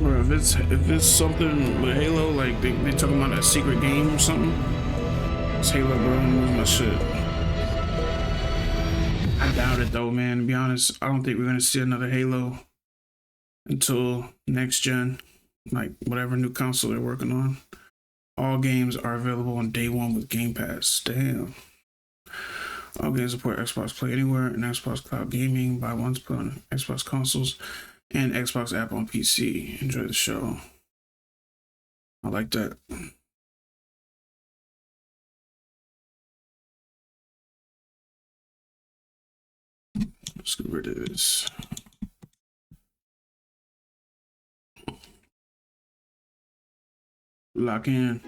Or if it's something with Halo, like they talking about a secret game or something, it's Halo, bro. I'm losing my shit. I doubt it though, man. To be honest, I don't think we're gonna see another Halo until next gen, like whatever new console they're working on. All games are available on day one with Game Pass. Damn. All games support Xbox Play Anywhere and Xbox Cloud Gaming. Buy once, play on Xbox consoles and Xbox app on PC. Enjoy the show. I like that. Let's get rid of this. Lock in.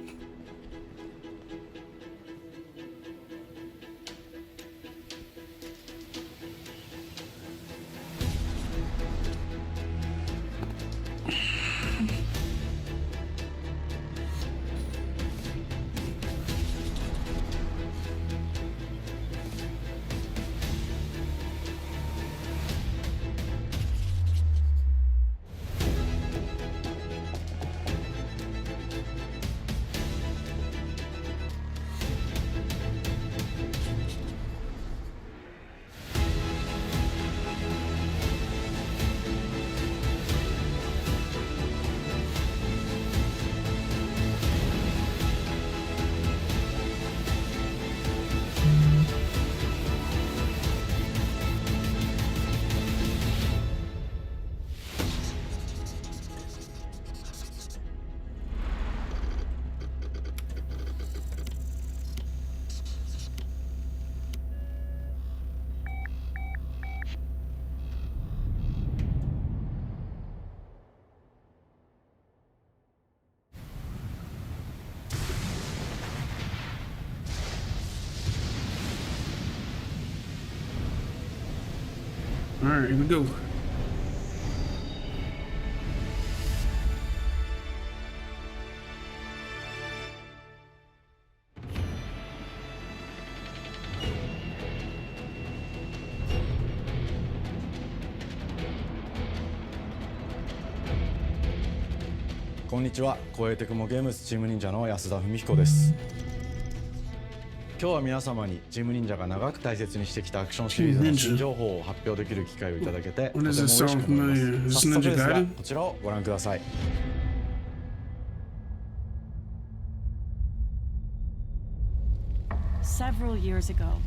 All right, here we go.こんにちは、超えてくもゲームズチーム忍者の安田文彦です。今日は皆様にチーム忍者が長く大切にしてきたアクションシリーズの新情報を発表できる機会をいただけてとても嬉しく思います。早速ですが、こちらをご覧ください。Several years ago,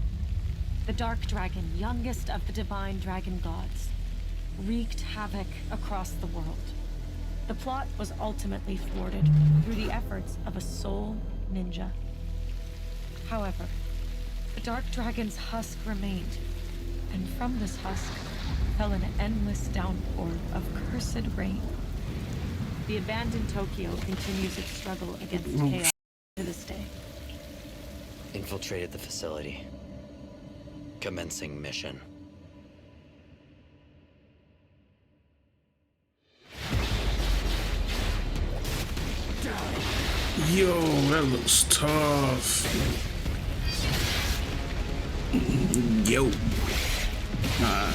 the Dark Dragon, youngest of the divine dragon gods, wreaked havoc across the world. The plot was ultimately thwarted through the efforts of a sole ninja. However, the Dark Dragon's husk remained, and from this husk fell an endless downpour of cursed rain. The abandoned Tokyo continues its struggle against chaos to this day. Infiltrated the facility. Commencing mission. Yo, that looks tough. Yo. Nah,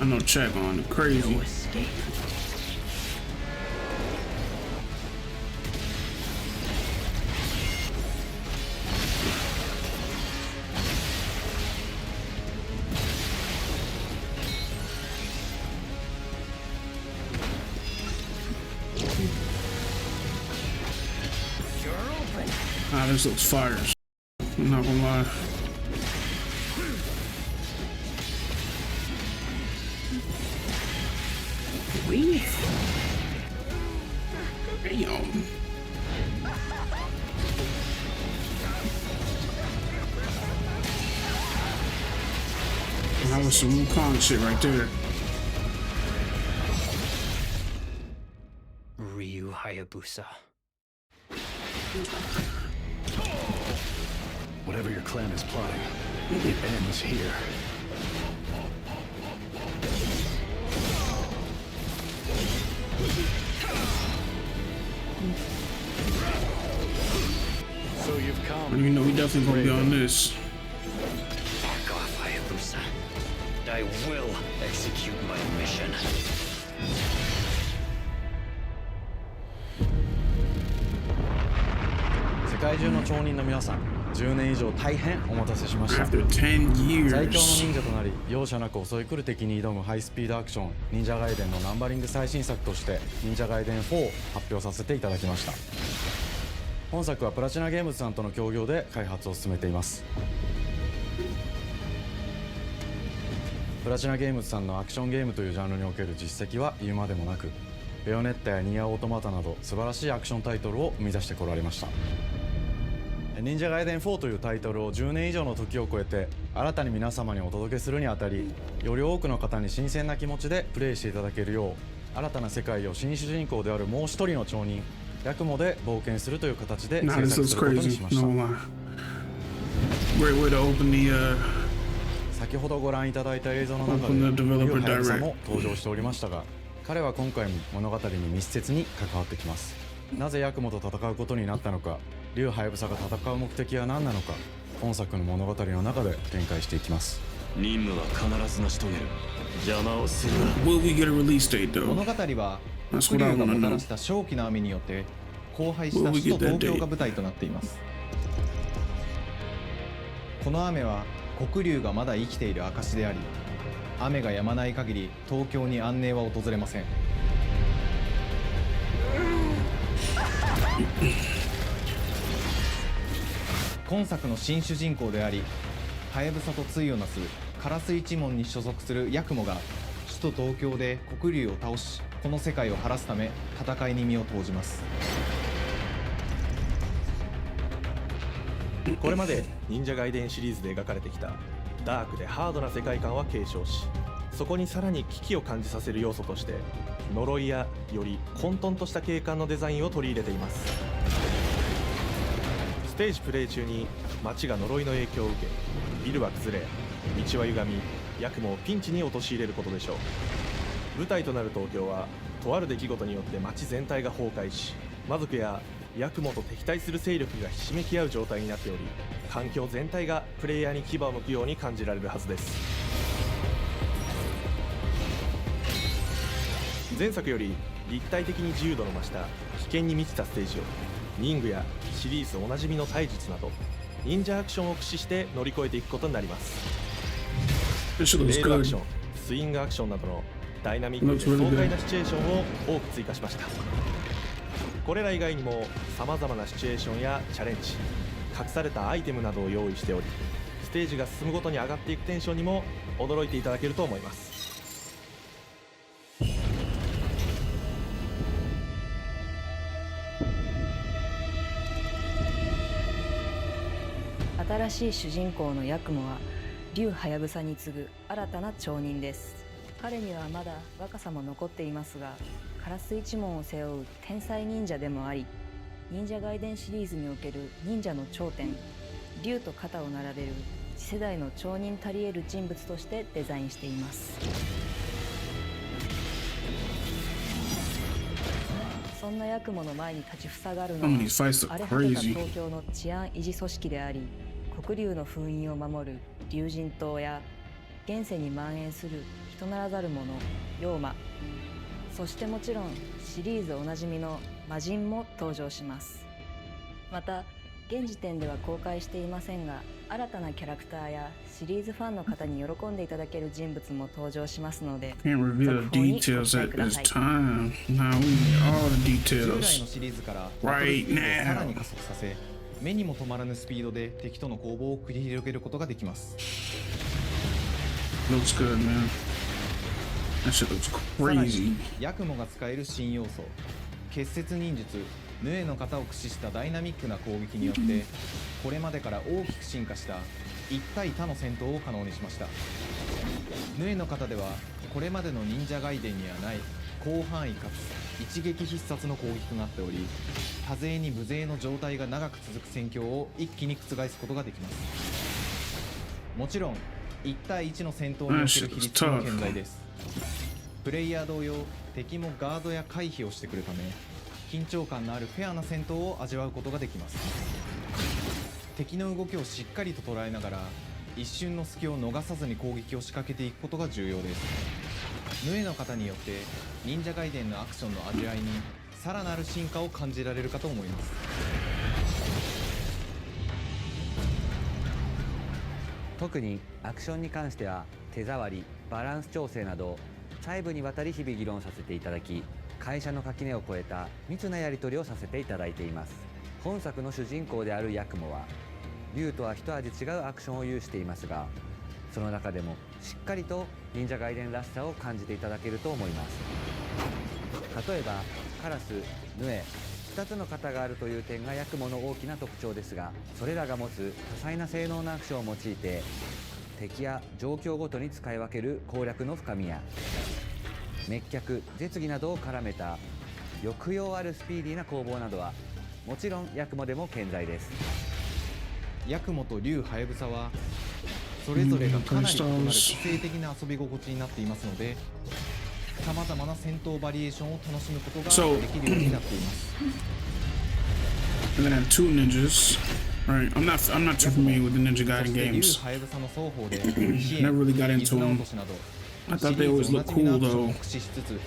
I know check on it. Crazy. No escape. Ah, this looks fire. I'm not gonna lie. Damn. That was some Wukong shit right there. Ryu Hayabusa. Whatever your clan is plotting, it ends here. So you've come. You know we definitely gonna be on this. Back off, Hayabusa. I will execute my mission. 界中の町人の皆さん、10年以上大変お待たせしました。 After 10最強の years. 忍者となり容赦なく襲い来る敵に挑むハイスピードアクション忍者ガイデンのナンバリング最新作として忍者ガイデン4を発表させていただきました。本作はプラチナゲームズさんとの協業で開発を進めています。プラチナゲームズさんのアクションゲームというジャンルにおける実績は言うまでもなく、ベヨネッタやニアオートマタなど素晴らしいアクションタイトルを生み出してこられました。忍者ガイデン4というタイトルを10年以上の時を超えて新たに皆様にお届けするにあたり、より多くの方に新鮮な気持ちでプレイしていただけるよう、新たな世界を新主人公であるもう一人の町人ヤクモで冒険するという形で Nah, 制 this 作 looks することに crazy. しました。 No lie. Great way to open the 先ほどご覧いただいた映像の中で Open the developer リュウハヤブサ direct. も登場しておりましたが、彼は今回も物語に密接に関わってきます。なぜヤクモと戦うことになったのか、リュウハヤブサが戦う目的は何なのか、本作の物語の中で展開していきます。任務は必ず成し遂げる。邪魔をするな。 Will we get a release date though? 物語は That's 黒 what I 龍が wanna もた know. らした正気な雨によって荒廃した首都東京が舞台となっています。この雨は黒龍がまだ生きている証であり、雨が止まない限り東京に安寧は訪れません。今作の新主人公であり、ハヤブサと対をなすカラス一門に所属するヤクモが首都東京で黒龍を倒し、この世界を晴らすため戦いに身を投じます。これまで忍者ガイデンシリーズで描かれてきたダークでハードな世界観は継承し、そこにさらに危機を感じさせる要素として呪いやより混沌とした景観のデザインを取り入れています。ステージプレイ中に街が呪いの影響を受け、ビルは崩れ、道は歪み、ヤクモをピンチに陥れることでしょう。舞台となる東京はとある出来事によって街全体が崩壊し、魔族やヤクモと敵対する勢力がひしめき合う状態になっており、環境全体がプレイヤーに牙を向くように感じられるはずです。前作より立体的に自由度の増した危険に満ちたステージを、忍具やシリーズおなじみの体術など忍者アクションを駆使して乗り越えていくことになります。 This shit レ looks ールアク good. ション、スイングアクションなどのダイナミックで爽快なシチュエーションを多く追加しました。これら以外にも様々なシチュエーションやチャレンジ、隠されたアイテムなどを用意しており、ステージが進むごとに上がっていくテンションにも驚いていただけると思います。新しい主人公のヤクモは竜ハヤブサに次ぐ新たな町人です。彼にはまだ若さも残っていますが、カラス一門を背負う天才忍者でもあり、忍者ガイデンシリーズにおける忍者の頂点、竜と肩を並べる次世代の町人たり得る人物としてデザインしています。そんなヤクモの前に立ちふさがるのは Some of these fights 荒 are れ果てた crazy. 東京の治安維持組織であり、黒竜の封印を守る竜神島や現世に蔓延する人ならざる者妖魔、そしてもちろんシリーズおなじみの魔人も登場します。また現時点では公開していませんが、新たなキャラクターやシリーズファンの方に喜んでいただける人物も登場しますので、 Can't reveal 続報にご期 details 待 at くだ this さい。 time. Nah, we need all the 従来の details. シリーズからバト Right ルスピードを now. さらに加速させ、目にも止まらぬスピードで敵との攻防を繰り広げることができます。 Looks good, man. That shit looks さら crazy. にヤクモが使える新要素、結節忍術ヌエの型を駆使したダイナミックな攻撃によって、これまでから大きく進化した1対他の戦闘を可能にしました。ヌエの型ではこれまでの忍者ガイデンにはない広範囲かつ一撃必殺の攻撃となっており、多勢に無勢の状態が長く続く戦況を一気に覆すことができます。もちろん1対1の戦闘における比率も健在です。プレイヤー同様、敵もガードや回避をしてくるため、緊張感のあるフェアな戦闘を味わうことができます。敵の動きをしっかりと捉えながら、一瞬の隙を逃さずに攻撃を仕掛けていくことが重要です。ヌエの方によって忍者ガイデンのアクションの味わいにさらなる進化を感じられるかと思います。特にアクションに関しては手触り、バランス調整など細部にわたり日々議論させていただき、会社の垣根を越えた密なやり取りをさせていただいています。本作の主人公であるヤクモは竜とは一味違うアクションを有していますが、その中でもしっかりと忍者ガイデンらしさを感じていただけると思います。例えばカラス、ヌエ、2つの型があるという点がヤクモの大きな特徴ですが、それらが持つ多彩な性能のアクションを用いて敵や状況ごとに使い分ける攻略の深みや滅却、絶技などを絡めた抑揚あるスピーディーな攻防などはもちろんヤクモでも健在です。ヤクモと竜ハヤブサはそれぞれがかなり異なる個性的な遊び心地になっていますので、さまざまな戦闘バリエーションを楽しむことができるようになっています。And then I have two ninjas. Alright, I'm not too familiar with the Ninja Gaiden games. ハヤブサの双方で Never really got into them. I thought they always looked cool though.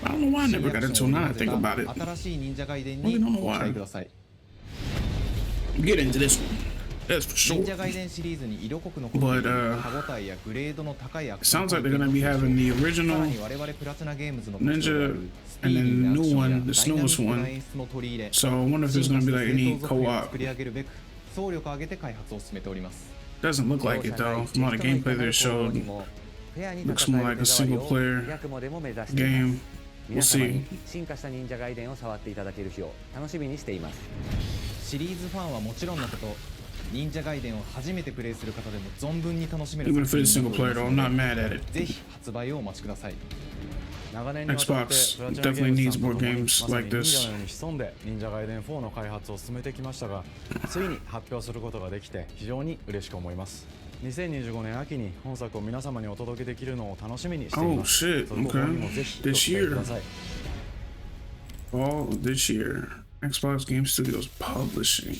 I don't know why I never got into them now that I think about it. 新しい忍者ガイデン I に really don't know ご期 why. 待ください。 Get into this one. That's for 忍 sure. 者ガイデンシリーズに色濃く残ってい But る歯応えやグレードの高いアクション sounds like they're gonna be having the さ original らに我々プラチナゲームズの特徴である Ninja スピーディ and ー then なア new クションや one, ダ the イナミ snowest ックな one. 演出も取り入れ、 So I wonder if there's 進 gonna 化 be した like 戦 any 闘続編を co-op. 作り上げるべく総力を挙げて開発を進めております。 Doesn't look like it though. From all the gameplay they showed, looks more like a single player ヤクモでも目指しています。 game. 皆 We'll 様 see. に進化した忍者ガイデンを触っていただける日を楽しみにしています。シリーズファンはもちろんのこと、忍者ガイデンを初めてプレイする方でも存分に楽しめる Even if 作 it's 品 single になって player お though, り I'm ま not すの mad で、 at it. ぜひ発売をお待ちください。長年にわたって Xbox プラチナゲー definitely ムズ needs さんと more 共に games まさに like 忍 this. 者のように潜んで忍者ガイデン4の開発を進めてきましたが、ついに発表することができて非常に嬉しく思います。2025年秋に本作を皆様にお届けできるのを楽しみにしてい Oh ます。 shit, その心にもぜ okay. ひご This 期待くだ year. さい。 Fall of this year. Xbox Game Studios Publishing.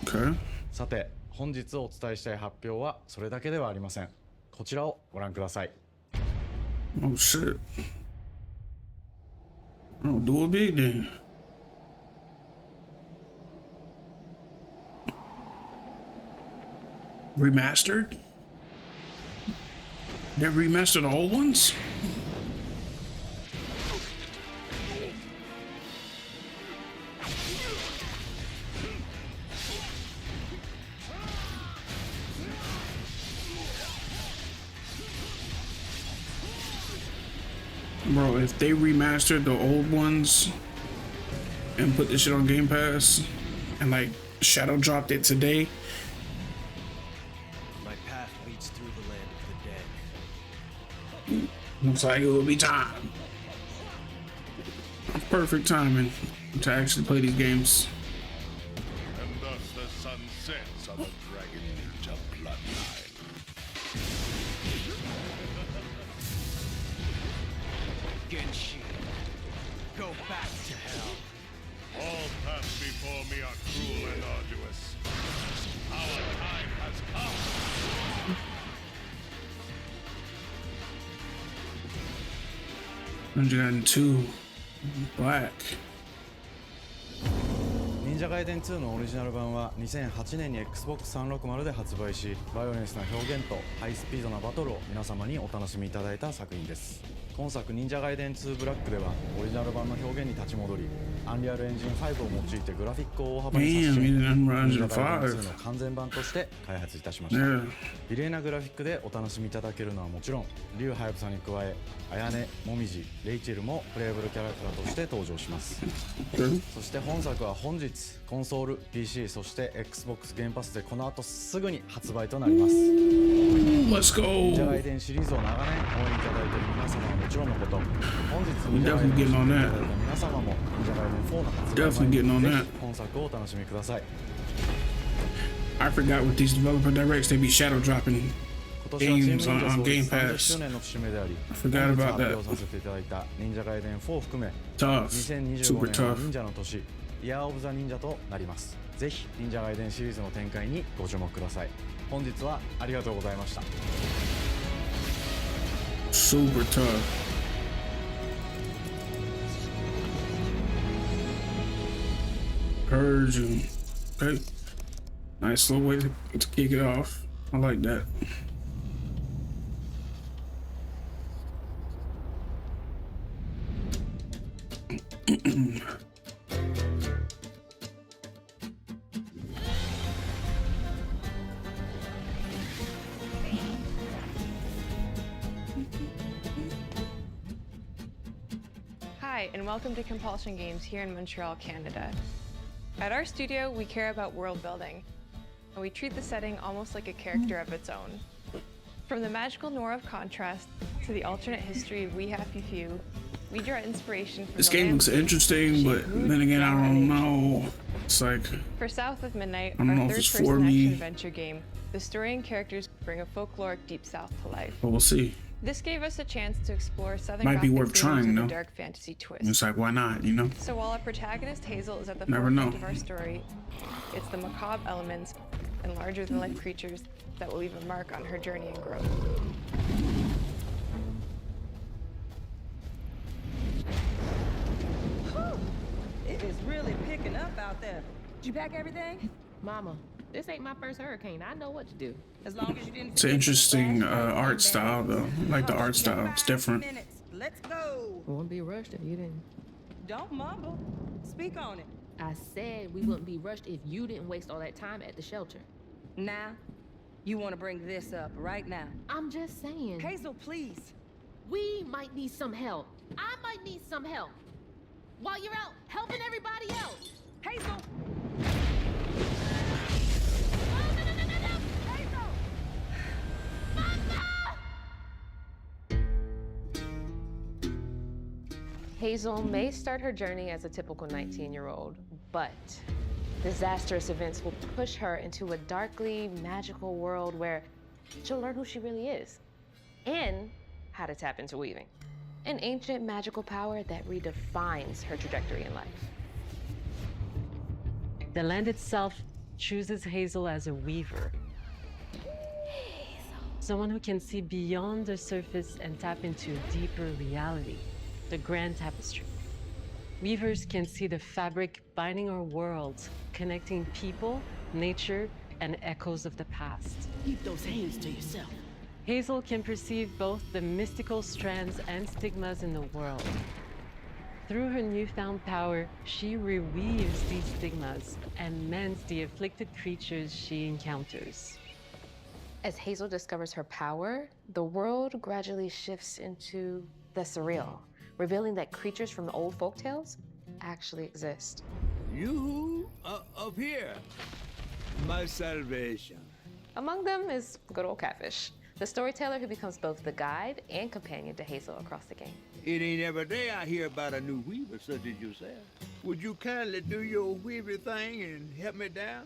Okay. さて、本日お伝えしたい発表はそれだけではありません。こちらをご覧ください。 Oh shit. Oh, do it big then. Remastered? They remastered the old ones? Bro, if they remastered the old ones and put this shit on Game Pass and like shadow dropped it today, My path leads through the land of the dead. looks like it will be time. Perfect timing to actually play these games. And thus the sun sets on the Dragon Ninja bloodline. Genshi, go back to hell. All paths before me are cruel and arduous. Our time has come. Ninja Gaiden 2 Black. 忍者ガイデン2のオリジナル版は2008年に Xbox360 で発売し、バイオレンスな表現とハイスピードなバトルを皆様にお楽しみいただいた作品です。今作忍者ガイデン2ブラックではオリジナル版の表現に立ち戻り、アンリアルエンジン5を用いてグラフィックを大幅に刷 Damn, 新、 you didn't 忍 run 者 to ガイデン 5. 2の完全版として開発いたしました。 Yeah. 美麗なグラフィックでお楽しみいただけるのはもちろん、竜ハヤブサに加え、綾音、もみじ、レイチェルもプレイブルキャラクターとして登場します。 Okay. そして本作は本日コンソール、PC、そして Xbox ゲームパスでこの後すぐに発売となります。 Let's 忍者 go. ガイデンシリーズを長年応援いただいている皆様はもちろんのこと、本日忍者ガイ Definitely デンを getting 知 on っていた that. だいた皆様も忍者ガイデン4の発売 Definitely getting on 前に that. ぜひ本作をお楽しみください。 I forgot with these developer directs, they be shadow dropping 今年はチーム games 忍 on, 者 on 創 Game 立30 Pass. 周年の節目であり、 I 本 forgot 日 about 発 that. 表させていただいた忍者ガイデン4を含め Tough. 2025 Super 年は tough. 忍者の年、イヤーオブザ忍者となります。ぜひ忍者ガイデンシリーズの展開にご注目ください。本日はありがとうございました。 Super tough. Purge. Okay. Nice slow way to kick it off. I like that. Hi, and welcome to Compulsion Games here in Montreal, Canada. At our studio, we care about world building, and we treat the setting almost like a character of its own. From the magical noir of Contrast to the alternate history of We Happy Few, we draw inspiration from This the game looks interesting, but then again, I don't know. It's like, For South of Midnight, I don't know our if it's for third-person me. action-adventure game, the story and characters bring a folkloric Deep South to life. but we'll see. This gave us a chance to explore Southern Might be Gothic worth themes trying, with though. a dark fantasy twist. It's like, why not, you know? So while our protagonist Hazel is at the Never forefront know. of our story, it's the macabre elements and larger-than-life creatures that will leave a mark on her journey and growth. It is really picking up out there. Did you pack everything? Mama, this ain't my first hurricane. I know what to do. As long as you didn't. It's an interesting art style, though. I like the art style. It's different. Let's go. Won't be rushed if you didn't. Don't mumble. Speak on it. I said we wouldn't be rushed if you didn't waste all that time at the shelter. Now, you want to bring this up right now. I'm just saying. Hazel, please. We might need some help. I might need some help. While you're out helping everybody else. Hazel! Hazel may start her journey as a typical 19-year-old, but disastrous events will push her into a darkly magical world where she'll learn who she really is and how to tap into weaving, an ancient magical power that redefines her trajectory in life. The land itself chooses Hazel as a weaver. Someone who can see beyond the surface and tap into a deeper reality, the grand tapestry. Weavers can see the fabric binding our world, connecting people, nature, and echoes of the past. Keep those hands to yourself. Hazel can perceive both the mystical strands and stigmas in the world. Through her newfound power, she reweaves these stigmas and mends the afflicted creatures she encounters. As Hazel discovers her power, the world gradually shifts into the surreal, revealing that creatures from the old folktales actually exist. You up here, my salvation. Among them is good old Catfish, the storyteller who becomes both the guide and companion to Hazel across the game. It ain't every day I hear about a new weaver such as yourself. Would you kindly do your weaver thing and help me down?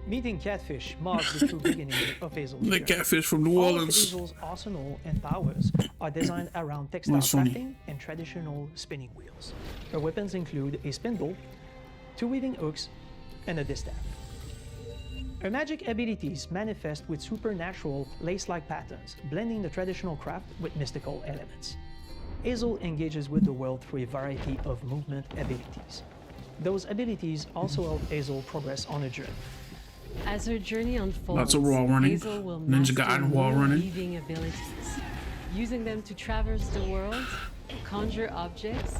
Meeting Catfish marks the true beginning of Hazel's The journey. Catfish from New All of Orleans. Hazel's arsenal and powers are designed around textile That's funny. crafting and traditional spinning wheels. Her weapons include a spindle, 2 weaving hooks, and a distaff. Her magic abilities manifest with supernatural lace-like patterns, blending the traditional craft with mystical elements. Hazel engages with the world through a variety of movement abilities. Those abilities also help Hazel progress on her journey. As her journey unfolds, Lots of wall running. Hazel will Ninja master Gaiden wall new running. weaving abilities, using them to traverse the world, conjure objects,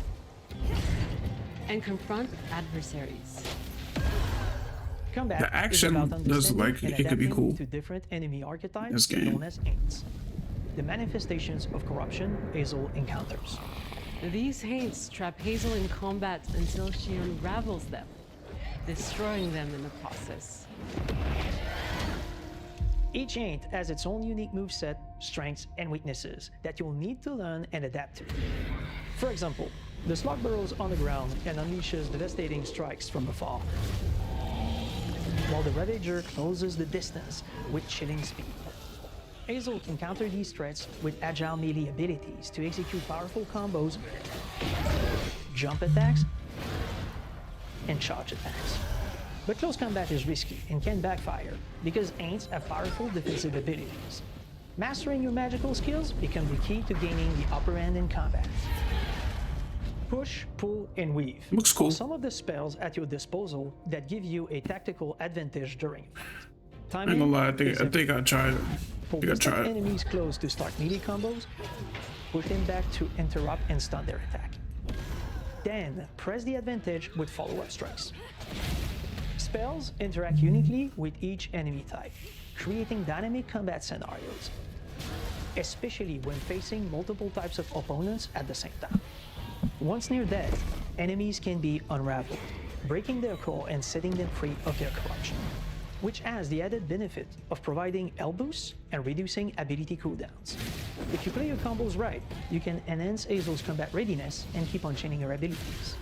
and confront adversaries. Combat The action is about does look understanding like and it could be adapting cool. to different enemy archetypes This game. known as Aints. The manifestations of corruption Hazel encounters. These haints trap Hazel in combat until she unravels them, destroying them in the process. Each Aint has its own unique moveset, strengths, and weaknesses that you'll need to learn and adapt to. For example, the Slug burrows on the ground and unleashes devastating strikes from afar, while the Ravager closes the distance with chilling speed. Hazel can counter these threats with agile melee abilities to execute powerful combos, jump attacks, and charge attacks. But close combat is risky and can backfire because Aints have powerful defensive abilities. Mastering your magical skills becomes the key to gaining the upper hand in combat. Push, pull, and weave. Looks cool. Are some of the spells at your disposal that give you a tactical advantage during a fight. I ain't gonna lie, I think I tried it. For enemies close to start melee combos, push them back to interrupt and stun their attack. Then press the advantage with follow-up strikes. Spells interact uniquely with each enemy type, creating dynamic combat scenarios, especially when facing multiple types of opponents at the same time. Once near death, enemies can be unraveled, breaking their core and setting them free of their corruption, which has the added benefit of providing health boosts and reducing ability cooldowns. If you play your combos right, you can enhance Hazel's combat readiness and keep on chaining her abilities.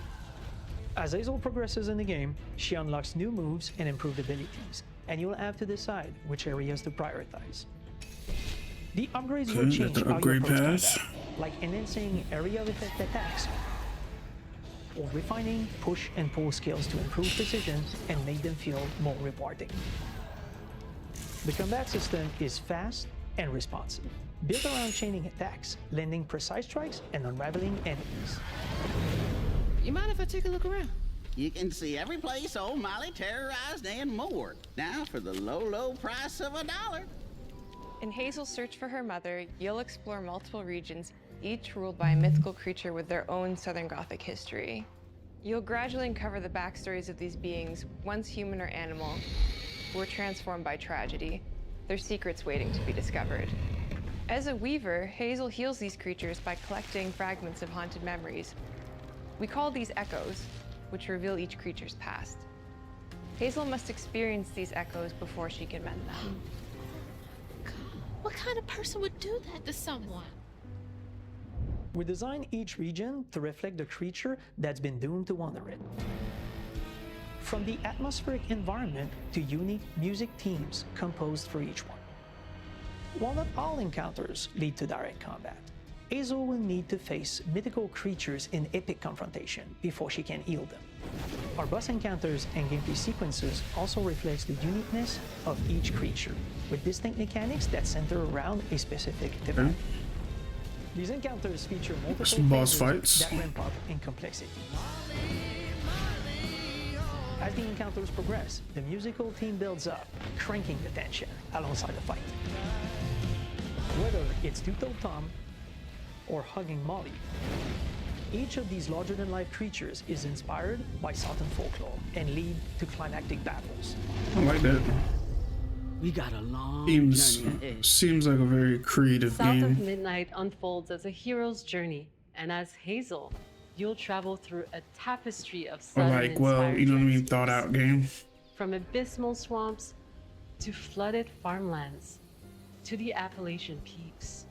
As Hazel progresses in the game, she unlocks new moves and improved abilities, and you'll have to decide which areas to prioritize. The upgrades will change how you approach combat, like enhancing area of effect attacks, or refining push and pull skills to improve precision and make them feel more rewarding. The combat system is fast and responsive, built around chaining attacks, landing precise strikes, and unraveling enemies. You mind if I take a look around? You can see every place old Molly terrorized and more. Now for the low, low price of $1. In Hazel's search for her mother, you'll explore multiple regions, each ruled by a mythical creature with their own Southern Gothic history. You'll gradually uncover the backstories of these beings, once human or animal, who were transformed by tragedy, their secrets waiting to be discovered. As a weaver, Hazel heals these creatures by collecting fragments of haunted memories. We call these echoes, which reveal each creature's past. Hazel must experience these echoes before she can mend them. What kind of person would do that to someone? We design each region to reflect the creature that's been doomed to wander it. From the atmospheric environment to unique music themes composed for each one. While not all encounters lead to direct combat, Hazel will need to face mythical creatures in epic confrontation before she can heal them. Our boss encounters and gameplay sequences also reflects the uniqueness of each creature, with distinct mechanics that center around a specific thematic. These encounters feature multiple boss phases fights that ramp up in complexity. As the encounters progress, the musical theme builds up, cranking the tension alongside the fight. Whether it's Two-Toed Tom or hugging Molly, each of these larger-than-life creatures is inspired by Southern folklore and lead to climactic battles. I like that. We got a long Seems like a very creative South game. of Midnight unfolds as a hero's journey, and as Hazel, you'll travel through a tapestry of Or sun like, well, you know what I mean, thought out game. from abysmal swamps to flooded farmlands to the Appalachian peaks.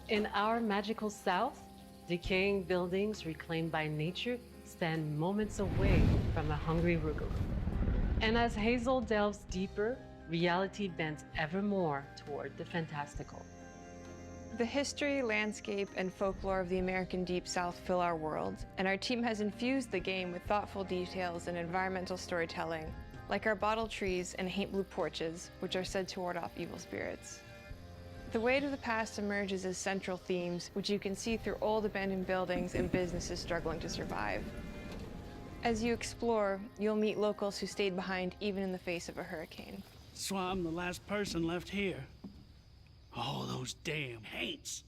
In our magical South, decaying buildings reclaimed by nature stand moments away from a hungry Rugaloo. And as Hazel delves deeper, reality bends ever more toward the fantastical. The history, landscape, and folklore of the American Deep South fill our world, and our team has infused the game with thoughtful details and environmental storytelling, like our bottle trees and haint blue porches, which are said to ward off evil spirits. The weight of the past emerges as central themes, which you can see through old abandoned buildings and businesses struggling to survive. As you explore, you'll meet locals who stayed behind even in the face of a hurricane. So I'm the last person left here. All those damn haints.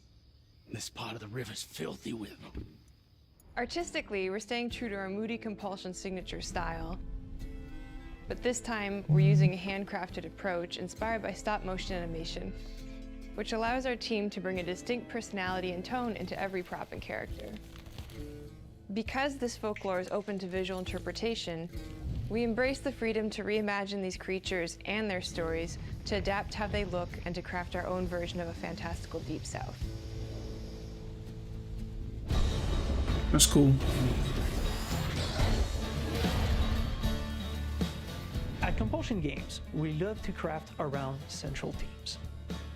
This part of the river's filthy with them. Artistically, we're staying true to our moody compulsion signature style. But this time, we're using a handcrafted approach inspired by stop-motion animation, which allows our team to bring a distinct personality and tone into every prop and character. Because this folklore is open to visual interpretation, we embrace the freedom to reimagine these creatures and their stories, to adapt how they look, and to craft our own version of a fantastical Deep South. That's cool. At Compulsion Games, we love to craft around central themes.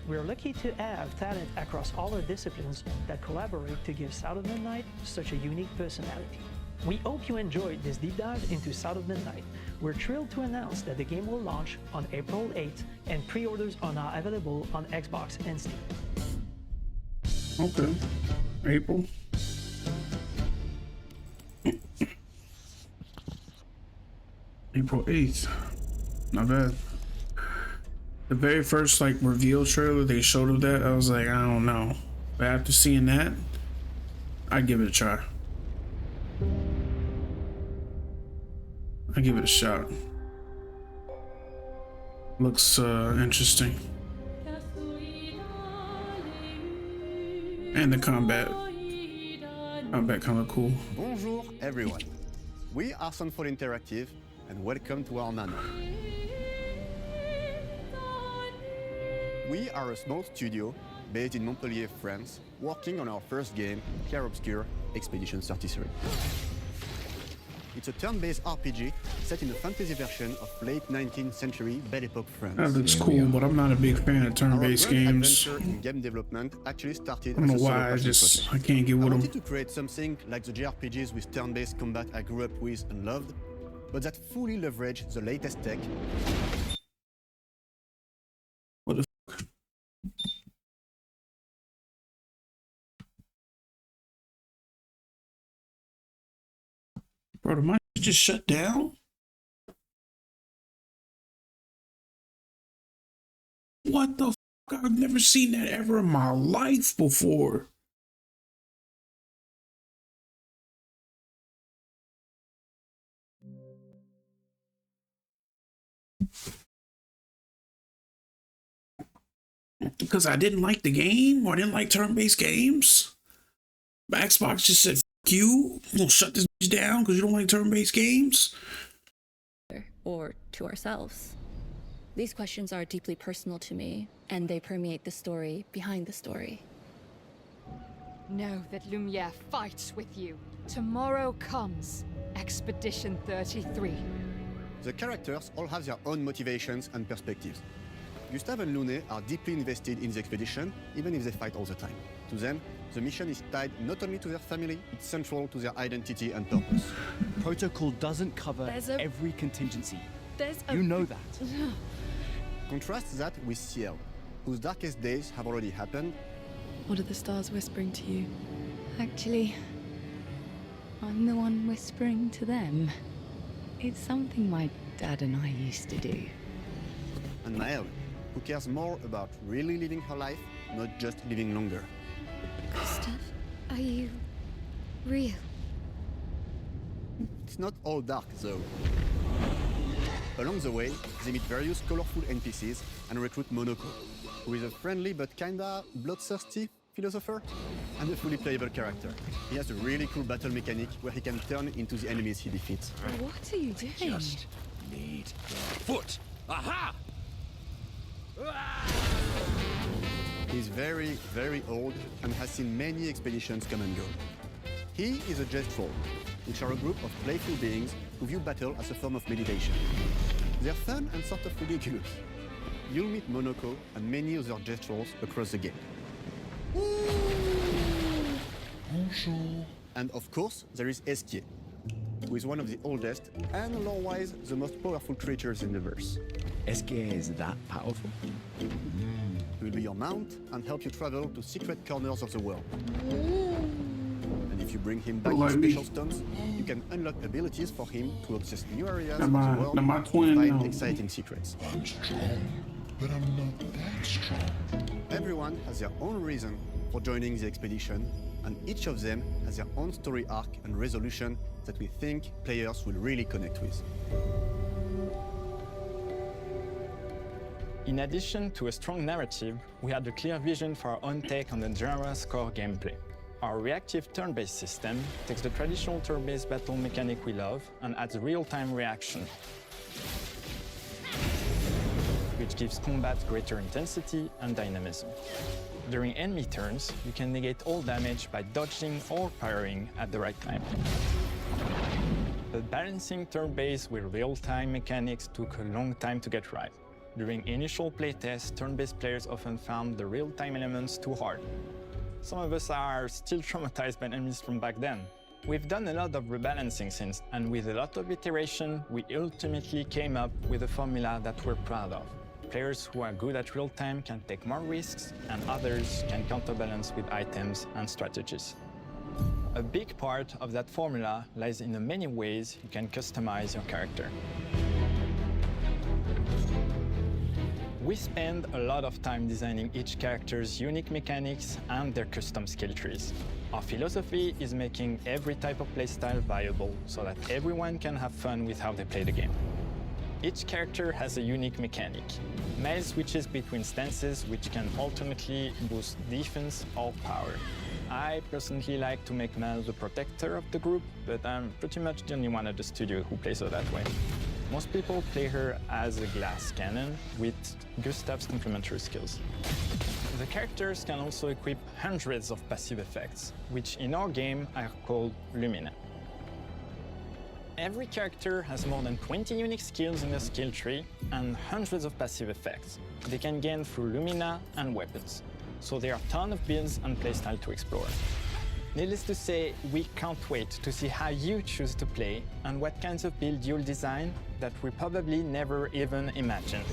We're lucky to have talent across all our disciplines that collaborate to give South of Midnight such a unique personality. We hope you enjoyed this deep dive into South of Midnight. We're thrilled to announce that the game will launch on April 8th, and pre-orders are now available on Xbox and Steam. Okay. April. April 8th. Not bad. The very first like reveal trailer they showed of that, I was like, I don't know. But after seeing that, I'd give it a try. I'd give it a shot. Looks interesting. And the combat kind of cool. Bonjour everyone. We are Sandfall Interactive and welcome to our manor. We are a small studio based in Montpellier, France, working on our first game, Clair Obscur Expedition 33. It's a turn-based RPG set in the fantasy version of late 19th century Belle Epoque France. That looks cool, but I'm not a big fan of turn-based games. Our adventure in game development actually started I don't know as a why, I can't get with I them. wanted to create something like the JRPGs with turn-based combat I grew up with and loved, but that fully leveraged the latest tech. What the fuck? Bro, the mic just shut down? What the fuck? I've never seen that ever in my life before. Because I didn't like the game, or I didn't like turn-based games. My Xbox just said, "Fuck you, I'm gonna shut this bitch down because you don't like turn-based games." Or to ourselves. These questions are deeply personal to me, and they permeate the story behind the story. Know that Lumiere fights with you. Tomorrow comes Expedition 33. The characters all have their own motivations and perspectives. Gustave and Lune are deeply invested in the expedition, even if they fight all the time. To them, the mission is tied not only to their family, it's central to their identity and purpose. Protocol doesn't cover every contingency. You know that. Contrast that with Ciel, whose darkest days have already happened. What are the stars whispering to you? Actually, I'm the one whispering to them. It's something my dad and I used to do. And Maëlle, who cares more about really living her life, not just living longer. Gustav, are you real? It's not all dark, though. Along the way, they meet various colorful NPCs and recruit Monoko, who is a friendly but kinda bloodthirsty philosopher and a fully playable character. He has a really cool battle mechanic where he can turn into the enemies he defeats. What are you doing? Just need the foot. Aha! He's very, very old and has seen many expeditions come and go. He is a Jest Troll, which are a group of playful beings who view battle as a form of meditation. They're fun and sort of ridiculous. You'll meet Monoko and many other Jest Trolls across the game. Bonjour. And of course, there is Esquier, who is one of the oldest and lore-wise the most powerful creatures in the verse. Esquier is that powerful? He will be your mount and help you travel to secret corners of the world. And if you bring him back with special stones, you can unlock abilities for him to access new areas of the world and find exciting secrets. I'm strong, but I'm not that strong. Everyone has their own reason for joining the expedition, and each of them has their own story arc and resolution that we think players will really connect with. In addition to a strong narrative, we had a clear vision for our own take on the genre's core gameplay. Our reactive turn-based system takes the traditional turn-based battle mechanic we love and adds real-time reaction, which gives combat greater intensity and dynamism. During enemy turns, you can negate all damage by dodging or parrying at the right time. But balancing turn-based with real-time mechanics took a long time to get right. During initial playtests, turn-based players often found the real-time elements too hard. Some of us are still traumatized by enemies from back then. We've done a lot of rebalancing since, and with a lot of iteration, we ultimately came up with a formula that we're proud of. Players who are good at real-time can take more risks, and others can counterbalance with items and strategies. A big part of that formula lies in the many ways you can customize your character. We spend a lot of time designing each character's unique mechanics and their custom skill trees. Our philosophy is making every type of playstyle viable so that everyone can have fun with how they play the game. Each character has a unique mechanic. Melee switches between stances, which can ultimately boost defense or power. I personally like to make Mel the protector of the group, but I'm pretty much the only one at the studio who plays her that way. Most people play her as a glass cannon with Gustav's complementary skills. The characters can also equip hundreds of passive effects, which in our game are called Lumina. Every character has more than 20 unique skills in their skill tree and hundreds of passive effects they can gain through Lumina and weapons. So there are a ton of builds and playstyle to explore. Needless to say, we can't wait to see how you choose to play and what kinds of build you'll design that we probably never even imagined.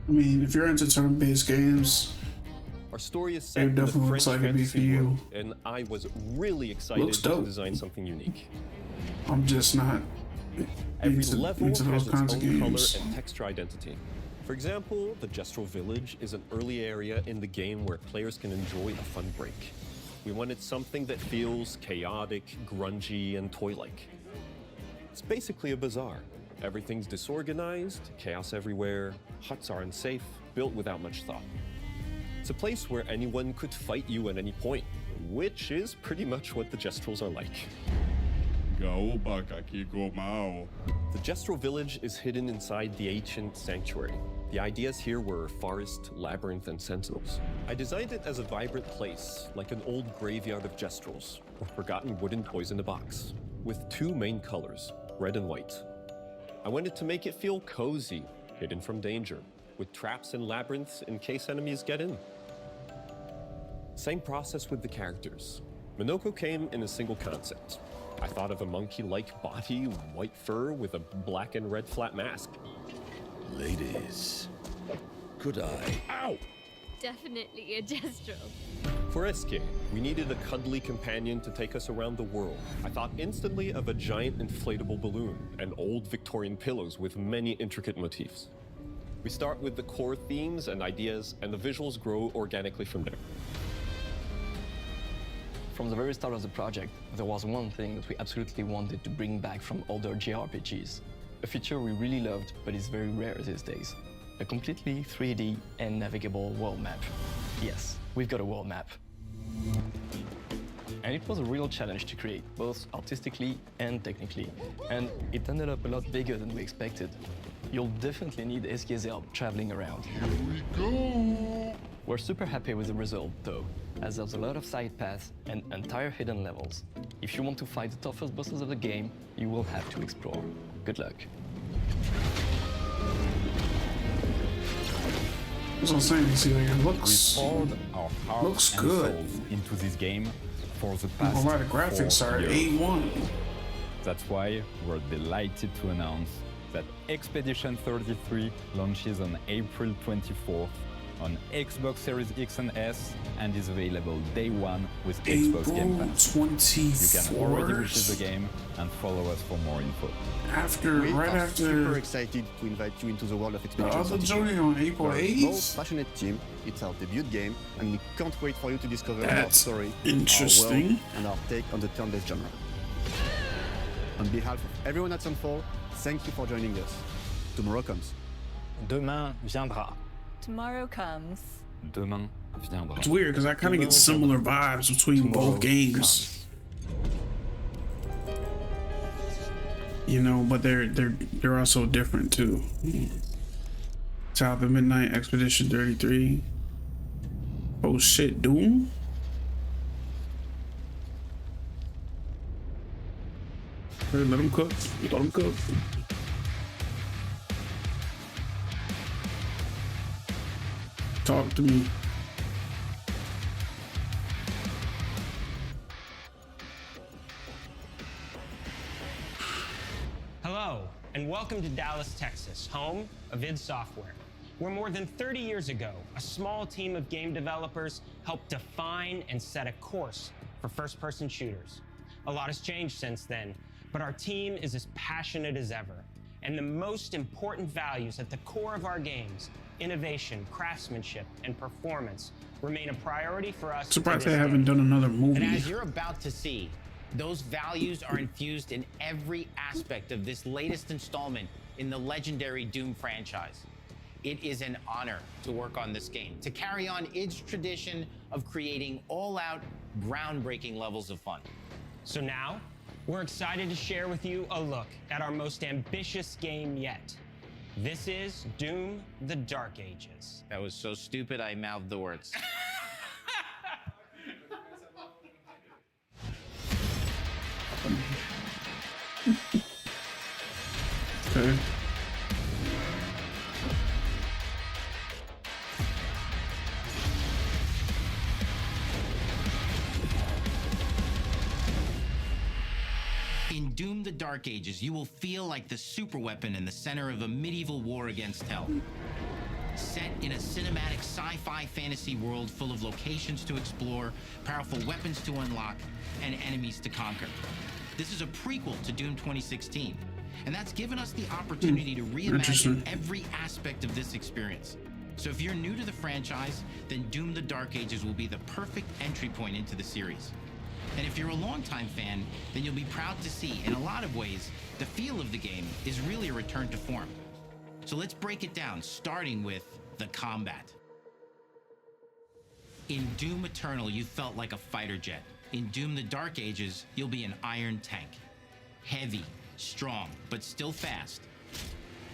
I mean, if you're into turn-based games, our story is set it in the definitely French looks like it'd be for fantasy you. world, and I was really excited to design something unique. I'm just not Every level into has those its kinds own of color games. and texture identity. For example, the Gestural Village is an early area in the game where players can enjoy a fun break. We wanted something that feels chaotic, grungy, and toy-like. It's basically a bazaar. Everything's disorganized, chaos everywhere, huts are unsafe, built without much thought. It's a place where anyone could fight you at any point, which is pretty much what the Gestrals are like. The Gestral Village is hidden inside the ancient sanctuary. The ideas here were forest, labyrinth, and sentinels. I designed it as a vibrant place, like an old graveyard of Gestrals, or forgotten wooden toys in a box, with two main colors, red and white. I wanted to make it feel cozy, hidden from danger, with traps and labyrinths in case enemies get in. Same process with the characters. Minoko came in a single concept. I thought of a monkey-like body, white fur with a black and red flat mask. Ladies, could I? Ow! Definitely a Destro. For Eske, we needed a cuddly companion to take us around the world. I thought instantly of a giant inflatable balloon and old Victorian pillows with many intricate motifs. We start with the core themes and ideas, and the visuals grow organically from there. From the very start of the project, there was one thing that we absolutely wanted to bring back from older JRPGs. A feature we really loved, but is very rare these days. A completely 3D and navigable world map. Yes, we've got a world map. And it was a real challenge to create, both artistically and technically. And it ended up a lot bigger than we expected. You'll definitely need Eske's help traveling around. Here we go! We're super happy with the result, though, as there's a lot of side paths and entire hidden levels. If you want to fight the toughest bosses of the game, you will have to explore. Good luck. That's what I'm saying. See, like, it looks, we poured our heart looks and good. souls into this game for the past All right, the graphics 4 are years. A1. That's why we're delighted to announce that Expedition 33 launches on April 24th on Xbox Series X and S and is available day one with Xbox Gamepass. You can already wish the game and follow us for more info. We are super excited to invite you into the world of Expedition 33. joining on April We're a 8th? small, passionate team. It's our debut game, and we can't wait for you to discover our That's story, interesting. our world, and our take on the turn-based genre. On behalf of everyone at Sandfall, thank you for joining us. Tomorrow comes. Demain viendra. Tomorrow comes. Demain viendra. It's weird because I kind of get similar vibes between both games. You know, but they're also different too. South of Midnight Expedition 33. Oh shit, Doom? Hey, let him cook. Let him cook. Talk to me. Hello, and welcome to Dallas, Texas, home of id Software, where more than 30 years ago, a small team of game developers helped define and set a course for first-person shooters. A lot has changed since then, but our team is as passionate as ever. And the most important values at the core of our games, innovation, craftsmanship, and performance, remain a priority for us. Surprised they haven't done another movie. And as you're about to see, those values are infused in every aspect of this latest installment in the legendary Doom franchise. It is an honor to work on this game, to carry on its tradition of creating all-out, groundbreaking levels of fun. So now, we're excited to share with you a look at our most ambitious game yet. This is Doom: The Dark Ages. That was so stupid, I mouthed the words. Okay. In Doom: The Dark Ages, you will feel like the superweapon in the center of a medieval war against hell. Set in a cinematic sci-fi fantasy world full of locations to explore, powerful weapons to unlock, and enemies to conquer. This is a prequel to Doom 2016, and that's given us the opportunity to reimagine every aspect of this experience. So if you're new to the franchise, then Doom: The Dark Ages will be the perfect entry point into the series. And if you're a longtime fan, then you'll be proud to see, in a lot of ways, the feel of the game is really a return to form. So let's break it down, starting with the combat. In Doom Eternal, you felt like a fighter jet. In Doom: The Dark Ages, you'll be an iron tank. Heavy, strong, but still fast.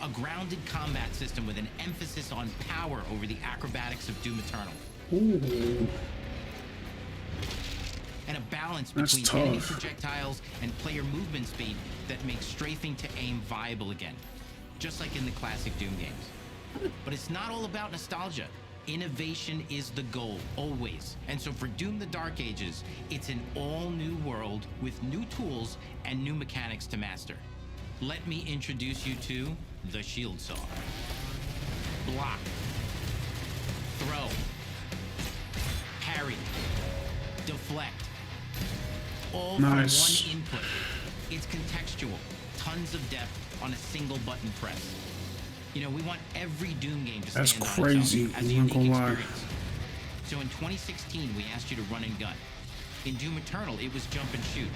A grounded combat system with an emphasis on power over the acrobatics of Doom Eternal. Ooh. And a balance between enemy projectiles and player movement speed that makes strafing to aim viable again, just like in the classic Doom games. But it's not all about nostalgia. Innovation is the goal, always. And so for Doom: The Dark Ages, it's an all-new world with new tools and new mechanics to master. Let me introduce you to the Shield Saw. Block. Throw. Parry. Deflect. All from one input. It's contextual, tons of depth on a single button press. You know, we want every Doom game to stand on crazy. its own as a unique experience. So in 2016, we asked you to run and gun. In Doom Eternal, it was jump and shoot.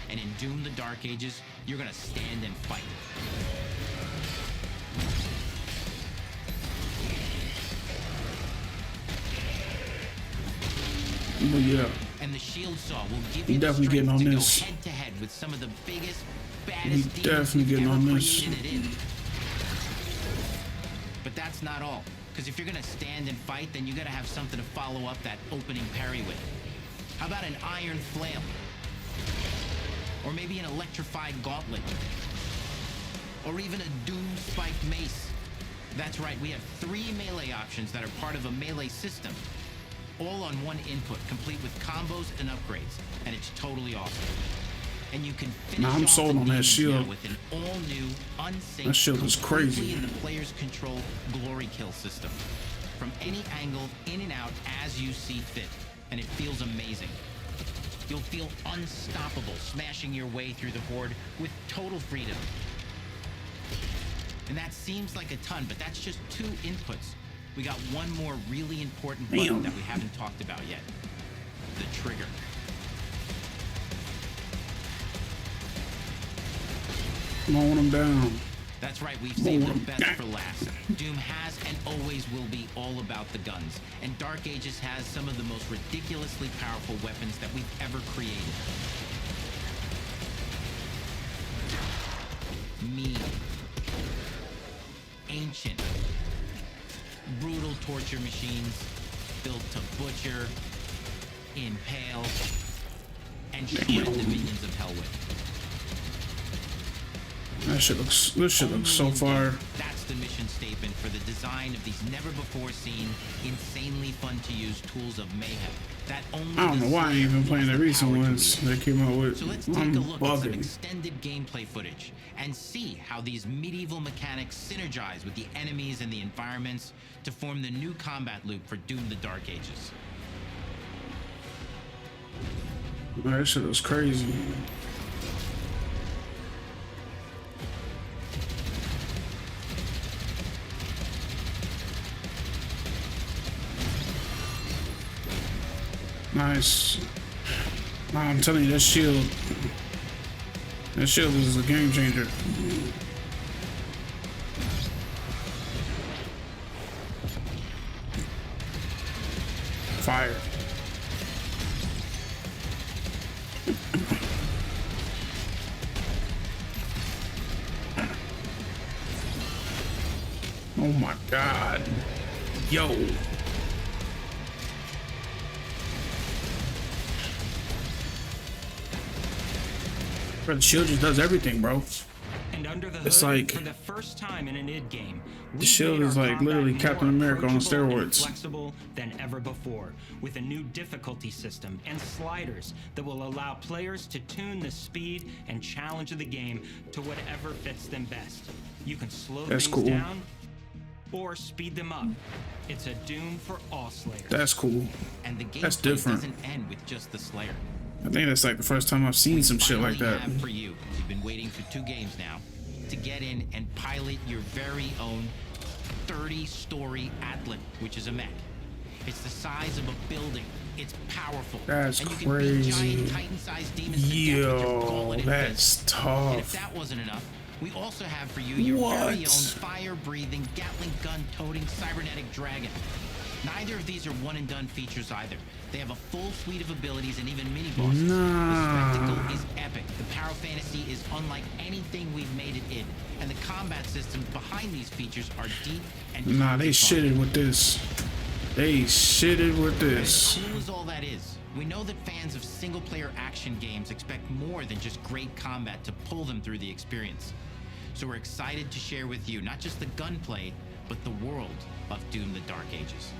And in Doom: The Dark Ages, you're gonna stand and fight. Well, yeah. And the Shield Saw will give you definitely the getting on strength to this. go head to head with some of the biggest, We baddest demons definitely getting ever on this. created it in. But that's not all. Because if you're gonna stand and fight, then you gotta have something to follow up that opening parry with. How about an iron flail? Or maybe an electrified gauntlet? Or even a Doom spiked mace? That's right, we have 3 melee options that are part of a melee system. All on one input, complete with combos and upgrades. And it's totally awesome. And you can finish I'm sold on that shield. with an all-new, unsafe, That shield is crazy. completely in the player's control glory kill system. From any angle, in and out, as you see fit. And it feels amazing. You'll feel unstoppable, smashing your way through the horde with total freedom. And that seems like a ton, but that's just 2 inputs. We got one more really important button that we haven't talked about yet. The trigger. Mowing them down. That's right, we've saved the best for last. Doom has and always will be all about the guns. And Dark Ages has some of the most ridiculously powerful weapons that we've ever created. Mean. Ancient. Brutal torture machines built to butcher, impale, and shred the minions of hell with. This shit looks so fire. That's the mission statement for the design of these never-before-seen, insanely fun-to-use tools of mayhem. That only I don't know why I ain't even playing the recent ones they came out with. So let's take a look at some extended gameplay footage and see how these medieval mechanics synergize with the enemies and the environments to form the new combat loop for Doom: The Dark Ages. That shit was crazy. Nice. Nah, I'm telling you, that shield is a game changer. Fire. Oh my God. Yo. Bro, the shield just does everything, bro. And under the It's hood, like for the first time in an id game, the shield is like literally Captain America on steroids. Flexible than ever before, with a new difficulty system and sliders that will allow players to tune the speed and challenge of the game to whatever fits them best. You can slow things down or speed them up. It's a Doom for all Slayers. That's cool. And the game That's different. doesn't end with just the Slayer. I think that's like the first time I've seen some shit like that. For you, you've been waiting for 2 games now to get in and pilot your very own 30-story Atlas, which is a mech. It's the size of a building. It's powerful. That's and you crazy. Can beat giant Titan-sized demons to death with your gauntlet and That's fist. tough. And if that wasn't enough, we also have for you your very own fire-breathing, Gatling gun-toting cybernetic dragon. Neither of these are one-and-done features either. They have a full suite of abilities and even mini-bosses. The spectacle is epic. The power fantasy is unlike anything we've made it in. And the combat systems behind these features are deep and Nah, they shitted with this. They shitted with this. As cool as all that is, we know that fans of single-player action games expect more than just great combat to pull them through the experience. So we're excited to share with you not just the gunplay, but the world of Doom: The Dark Ages.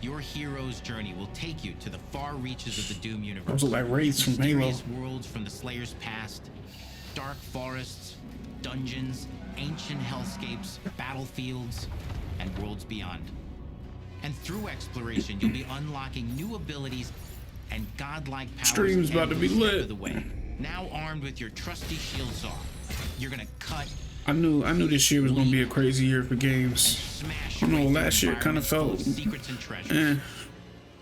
Your hero's journey will take you to the far reaches of the Doom universe. Those look like raids from Halo. Mysterious worlds from the Slayer's past, dark forests, dungeons, ancient hellscapes, battlefields, and worlds beyond. And through exploration, you'll be unlocking new abilities and godlike powers. Stream's about to be every step lit. of the way. Now armed with your trusty shield saw, you're gonna cut. I knew this year was gonna be a crazy year for games. I don't know, last year kind of felt secrets and treasures.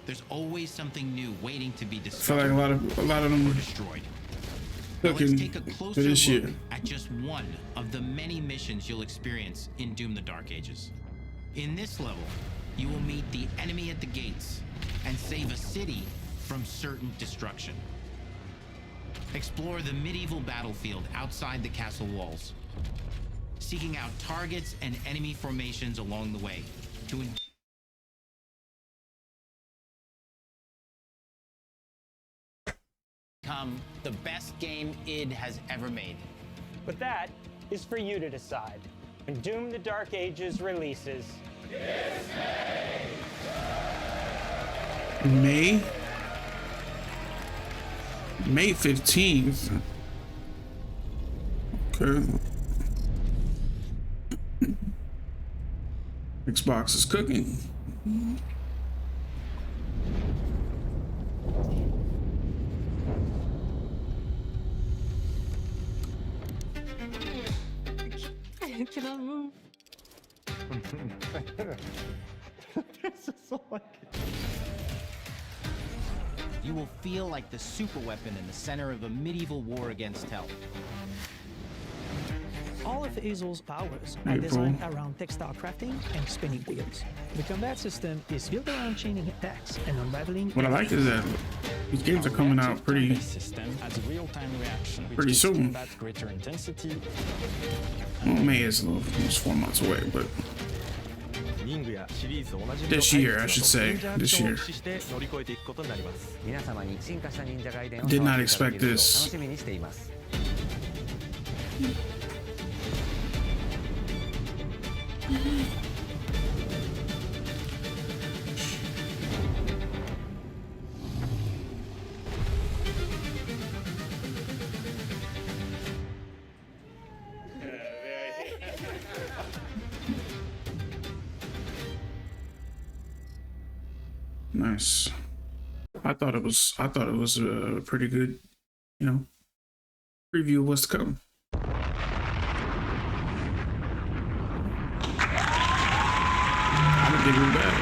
There's always something new waiting to be I feel discovered like a lot of them destroyed. cooking Let's take a for closer this look year. at just one of the many missions you'll experience in Doom: The Dark Ages. In this level, you will meet the enemy at the gates and save a city from certain destruction. Explore the medieval battlefield outside the castle walls, seeking out targets and enemy formations along the way to become the best game id has ever made. But that is for you to decide. When Doom: The Dark Ages releases May 15th. Okay. Xbox is cooking. I cannot move. This is so like You will feel like the super weapon in the center of a medieval war against hell. All of Hazel's powers are designed around textile crafting and spinning wheels. The combat system is built around chaining attacks and unraveling. What I like is that these games are coming out pretty soon. Greater intensity. Well, May is almost 4 months away, but this year, I should say, this year. Did not expect this. Nice. I thought it was a pretty good, preview of what's to come. I didn't think it was bad.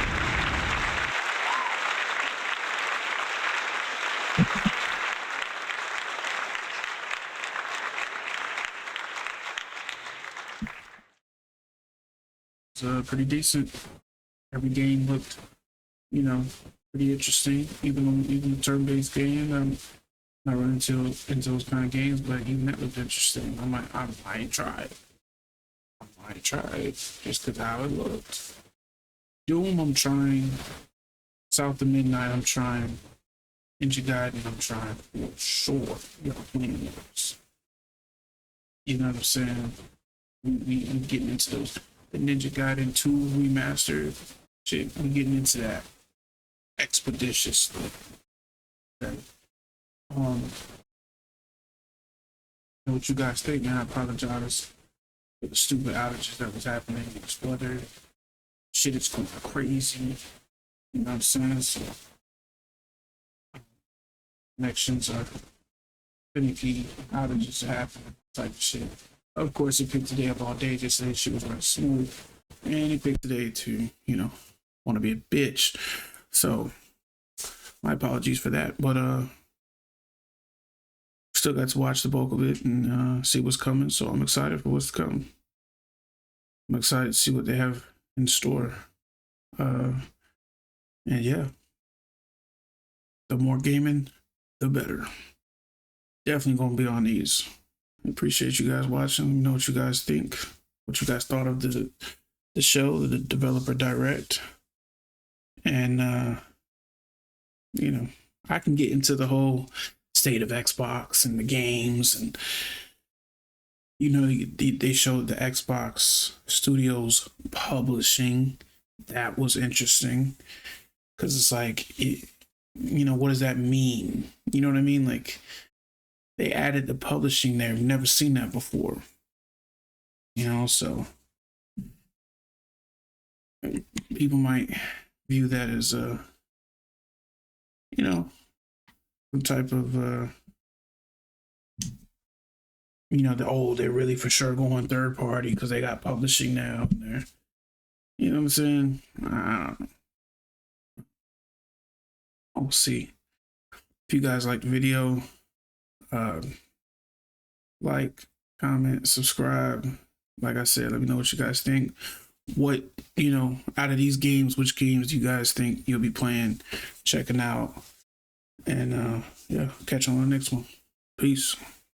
pretty decent. Every game looked, you know, pretty interesting. Even the turn-based game, not running into those kind of games, but even that looked interesting. I might try it. I might try it just because how it looked. Doom, I'm trying. South of Midnight, I'm trying. Ninja Gaiden, I'm trying for sure. Y'all playing those. You know what I'm saying? We getting into those. The Ninja Gaiden 2 remastered shit. I'm getting into that expeditiously. Okay. Know what you guys think, man. I apologize for the stupid outages that was happening. It's weather. Shit is going crazy. You know what I'm saying? So, connections are finicky, outages are happening, type of shit. Of course, it picked today up all day just so shit was running smooth. And it picked today to, you know, want to be a bitch. So, my apologies for that. But, still got to watch the bulk of it and see what's coming. So, I'm excited for what's to come. I'm excited to see what they have in store. And yeah, the more gaming, the better. Definitely gonna be on these. Appreciate you guys watching. Let me know what you guys think. What you guys thought of the show, the developer direct. And you know, I can get into the whole state of Xbox and the games, and you know, they showed the Xbox Studios publishing. That was interesting because it's like, you know, what does that mean? You know what I mean? Like, they added the publishing there. We've never seen that before. You know, so people might view that as a, you know, some type of, you know, they're really for sure going third party because they got publishing now. You know what I'm saying? I don't know. We'll see. If you guys like the video, like, comment, subscribe. Like I said, let me know what you guys think. What, you know, out of these games, which games do you guys think you'll be playing, checking out? And yeah, catch you on the next one. Peace.